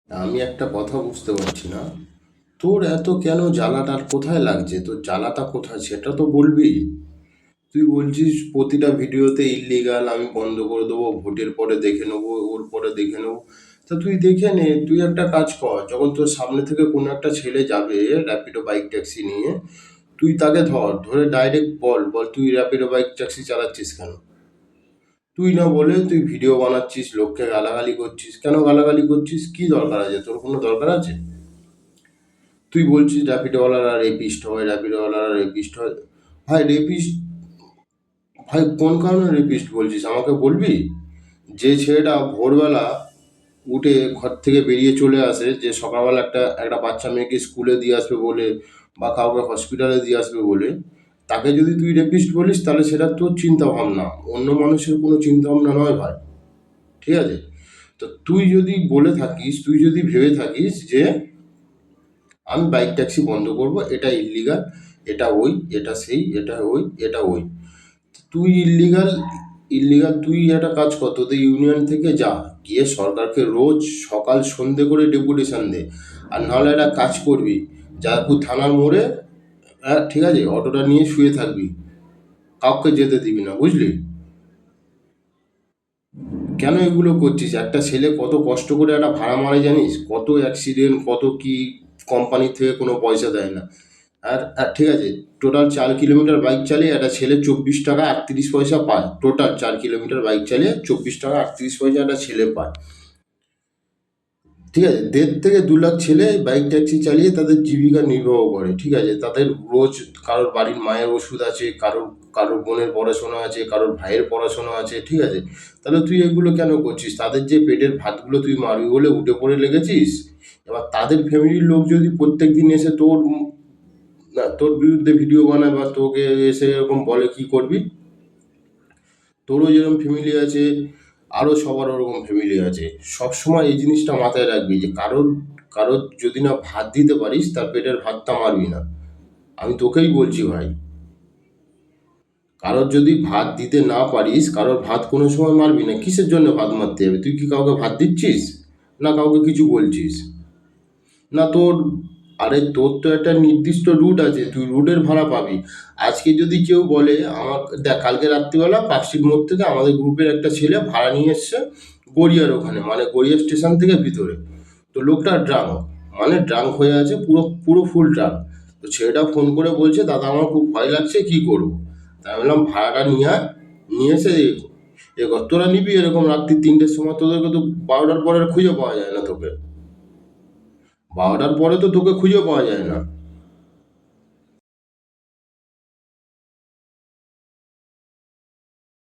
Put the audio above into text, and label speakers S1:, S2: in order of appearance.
S1: আমি একটা কথা বুঝতে পারছি না, তোর এত কেন জ্বালাটা কোথায় লাগছে? তোর জ্বালাটা কোথায় সেটা তো বলবি। তুই বলছিস প্রতিটা ভিডিওতে ইল্লিগাল, আমি বন্ধ করে দেবো, ভোটের পরে দেখে নেবো, ওর পরে দেখে নেবো। তা তুই দেখে নে, তুই একটা কাজ কর, যখন তোর সামনে থেকে কোনো একটা ছেলে যাবে র্যাপিডো বাইক ট্যাক্সি নিয়ে, তুই তাকে ধরে ডাইরেক্ট বল বল তুই র্যাপিডো বাইক ট্যাক্সি চালাচ্ছিস কেন? তুই না বলে তুই ভিডিও বানাচ্ছিস, লোককে গালাগালি করছিস। কেন গালাগালি করছিস? কি দরকার আছে? তোর কোনো দরকার আছে? তুই বলছিস র্যাপিডোওয়ালারা রেপিস্ট হয়, র্যাপিডোওয়ালারা রেপিস্ট হয়। ভাই রেপিস্ট, ভাই কোন কারণে রেপিস্ট বলছিস আমাকে বলবি? যে ছেলেটা ভোরবেলা উঠে ঘর থেকে বেরিয়ে চলে আসে, যে সকালবেলা একটা একটা বাচ্চা মেয়েকে স্কুলে দিয়ে আসবে বলে বা কাউকে হসপিটালে দিয়ে আসবে বলে, তাকে যদি তুই রেপিস্ট বলিস তাহলে সেটা তোর চিন্তা ভাবনা, অন্য মানুষের কোনো চিন্তা ভাবনা নয় ভাই। ঠিক আছে? তো তুই যদি বলে থাকিস, তুই যদি ভেবে থাকিস যে আমি বাইক ট্যাক্সি বন্ধ করব, এটা ইল্লিগাল, এটা ওই, এটা সেই, এটা ওই, এটা ওই, তুই ইল্লিগাল, তুই একটা কাজ কর, তোদের ইউনিয়ন থেকে যা, গিয়ে সরকারকে রোজ সকাল সন্ধে করে ডেপুটেশন দে। আর নাহলে একটা কাজ করবি, যাদবপুর থানার মোড়ে, হ্যাঁ ঠিক আছে, অটোটা নিয়ে শুয়ে থাকবি, কাউকে যেতে দিবি না, বুঝলি? কেন এগুলো করছিস? একটা ছেলে কত কষ্ট করে একটা ভাড়া মারে জানিস? কত অ্যাক্সিডেন্ট, কত কি, কোম্পানির থেকে কোনো পয়সা দেয় না। আর ঠিক আছে, টোটাল 4 কিলোমিটার বাইক চালিয়ে একটা ছেলে 24 টাকা 38 পয়সা পায়। টোটাল 4 কিলোমিটার বাইক চালিয়ে 24 টাকা 38 পয়সা একটা ছেলে পায়। ঠিক আছে, 1.5 থেকে 2 লাখ ছেলে বাইক ট্যাক্সি চালিয়ে তাদের জীবিকা নির্বাহ করে। ঠিক আছে, তাদের রোজ কারোর বাড়ির মায়ের ওষুধ আছে, কারোর বোনের পড়াশোনা আছে, কারোর ভাইয়ের পড়াশোনা আছে। ঠিক আছে, তাহলে তুই এগুলো কেন করছিস? তাদের যে পেটের ভাতগুলো তুই মারবি বলে উঠে পড়ে লেগেছিস। এবার তাদের ফ্যামিলির লোক যদি প্রত্যেক দিন এসে তোর বিরুদ্ধে ভিডিও বানায় বা তোকে এসে এরকম বলে, কি করবি? তোরও যেরকম ফ্যামিলি আছে, আরও সবার ওরকম ফ্যামিলি আছে। সবসময় এই জিনিসটা মাথায় রাখবি যে কারোর যদি না ভাত দিতে পারিস, তার পেটের ভাতটা মারবি না। আমি তোকেই বলছি ভাই, কারোর যদি ভাত দিতে না পারিস, কারোর ভাত কোনো সময় মারবি না। কিসের জন্য ভাত মারতে হবে? তুই কি কাউকে ভাত দিচ্ছিস? না কাউকে কিছু বলছিস? না তোর, আরে তোর তো একটা নির্দিষ্ট রুট আছে, তুই রুটের ভাড়া পাবি। আজকে যদি কেউ বলে, আমার দেখ, কালকে রাত্রিবেলা পার্কস্ট্রিট মোড় থেকে আমাদের গ্রুপের একটা ছেলে ভাড়া নিয়ে এসছে গড়িয়ার ওখানে, মানে গড়িয়া স্টেশন থেকে ভিতরে। তো লোকটা ড্রাঙ্ক, মানে ড্রাঙ্ক হয়ে আছে, পুরো পুরো ফুল ড্রাঙ্ক। তো ছেলেটা ফোন করে বলছে, দাদা আমার খুব ভয় লাগছে, কি করবো? তাই আমি বললাম ভাড়াটা নিয়ে আয়, নিয়ে এসে এ কর। তোরা নিবি এরকম রাত্রি 3টের সময়? তোদেরকে তো 12টার পরে আর খুঁজে পাওয়া যায় না তোকে। 12টার পরে তো তোকে খুঁজে পাওয়া যায় না।